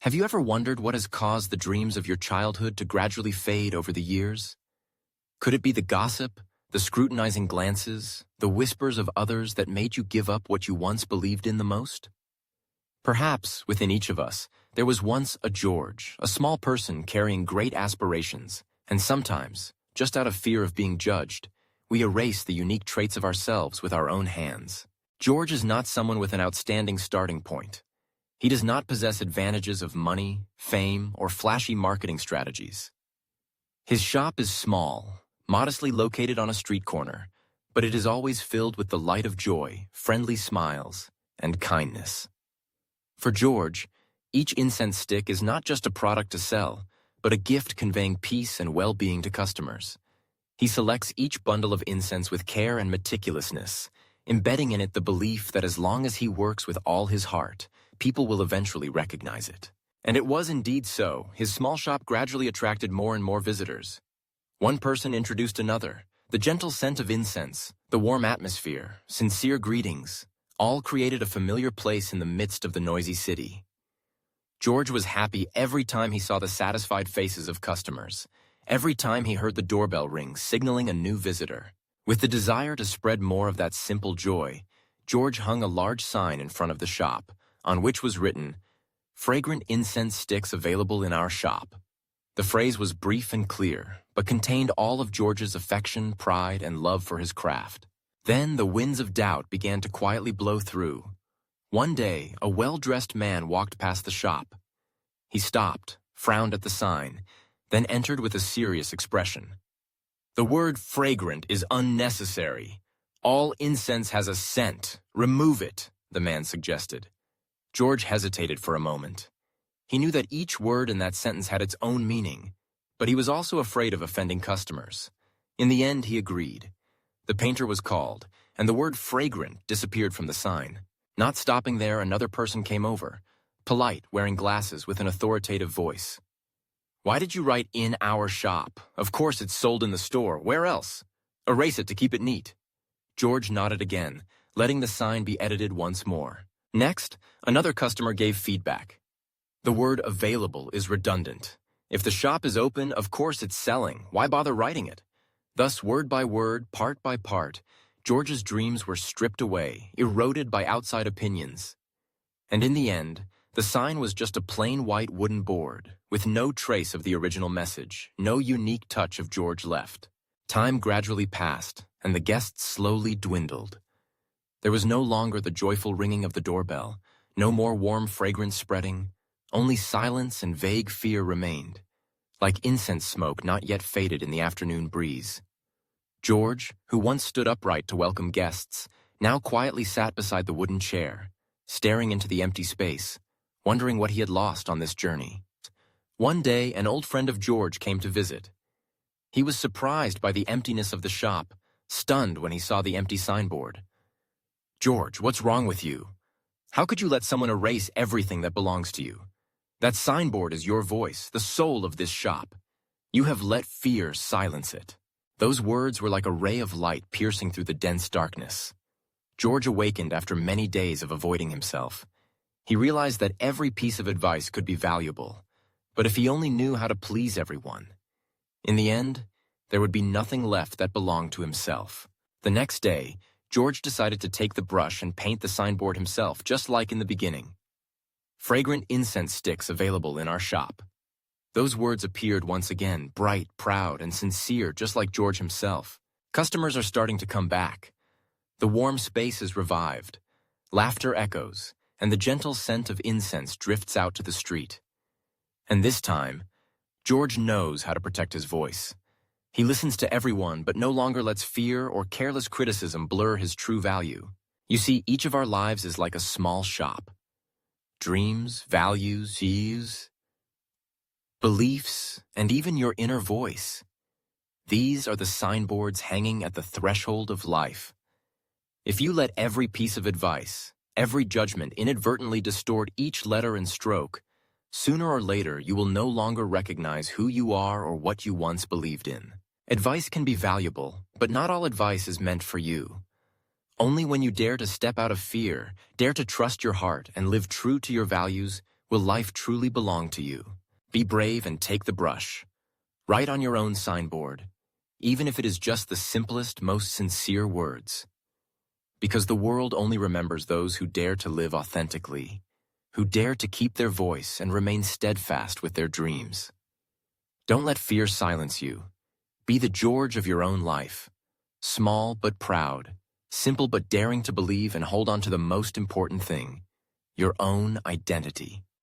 Have you ever wondered what has caused the dreams of your childhood to gradually fade over the years? Could it be the gossip, the scrutinizing glances, the whispers of others that made you give up what you once believed in the most? Perhaps, within each of us, there was once a George, a small person carrying great aspirations, and sometimes, just out of fear of being judged, we erase the unique traits of ourselves with our own hands. George is not someone with an outstanding starting point. He does not possess advantages of money, fame, or flashy marketing strategies. His shop is small, modestly located on a street corner, but it is always filled with the light of joy, friendly smiles, and kindness. For George, each incense stick is not just a product to sell, but a gift conveying peace and well-being to customers. He selects each bundle of incense with care and meticulousness, embedding in it the belief that as long as he works with all his heart, people will eventually recognize it. And it was indeed so. His small shop gradually attracted more and more visitors. One person introduced another. The gentle scent of incense, the warm atmosphere, sincere greetings, all created a familiar place in the midst of the noisy city. George was happy every time he saw the satisfied faces of customers, every time he heard the doorbell ring signaling a new visitor. With the desire to spread more of that simple joy, George hung a large sign in front of the shop, on which was written, "Fragrant incense sticks available in our shop." The phrase was brief and clear, but contained all of George's affection, pride, and love for his craft. Then the winds of doubt began to quietly blow through. One day, a well-dressed man walked past the shop. He stopped, frowned at the sign, then entered with a serious expression. "The word fragrant is unnecessary. All incense has a scent. Remove it," the man suggested. George hesitated for a moment. He knew that each word in that sentence had its own meaning, but he was also afraid of offending customers. In the end, he agreed. The painter was called, and the word fragrant disappeared from the sign. Not stopping there, another person came over, polite, wearing glasses with an authoritative voice. "Why did you write 'in our shop'? Of course it's sold in the store. Where else? Erase it to keep it neat." George nodded again, letting the sign be edited once more. Next, another customer gave feedback. "The word 'available' is redundant. If the shop is open, of course it's selling. Why bother writing it?" Thus, word by word, part by part, George's dreams were stripped away, eroded by outside opinions. And in the end, the sign was just a plain white wooden board, with no trace of the original message, no unique touch of George left. Time gradually passed, and the guests slowly dwindled. There was no longer the joyful ringing of the doorbell, no more warm fragrance spreading. Only silence and vague fear remained, like incense smoke not yet faded in the afternoon breeze. George, who once stood upright to welcome guests, now quietly sat beside the wooden chair, staring into the empty space, wondering what he had lost on this journey. One day, an old friend of George came to visit. He was surprised by the emptiness of the shop, stunned when he saw the empty signboard. "George, what's wrong with you? How could you let someone erase everything that belongs to you? That signboard is your voice, the soul of this shop. You have let fear silence it." Those words were like a ray of light piercing through the dense darkness. George awakened after many days of avoiding himself. He realized that every piece of advice could be valuable, but if he only knew how to please everyone. In the end, there would be nothing left that belonged to himself. The next day, George decided to take the brush and paint the signboard himself, just like in the beginning. "Fragrant incense sticks available in our shop." Those words appeared once again, bright, proud, and sincere, just like George himself. Customers are starting to come back. The warm space is revived. Laughter echoes, and the gentle scent of incense drifts out to the street. And this time, George knows how to protect his voice. He listens to everyone, but no longer lets fear or careless criticism blur his true value. You see, each of our lives is like a small shop. Dreams, values, views, beliefs, and even your inner voice. These are the signboards hanging at the threshold of life. If you let every piece of advice, every judgment inadvertently distort each letter and stroke, sooner or later you will no longer recognize who you are or what you once believed in. Advice can be valuable, but not all advice is meant for you. Only when you dare to step out of fear, dare to trust your heart, and live true to your values, Will life truly belong to you? Be brave and take the brush. Write on your own signboard, even if it is just the simplest, most sincere words. Because the world only remembers those who dare to live authentically, who dare to keep their voice and remain steadfast with their dreams. Don't let fear silence you. Be the George of your own life. Small but proud, simple but daring to believe and hold on to the most important thing, your own identity.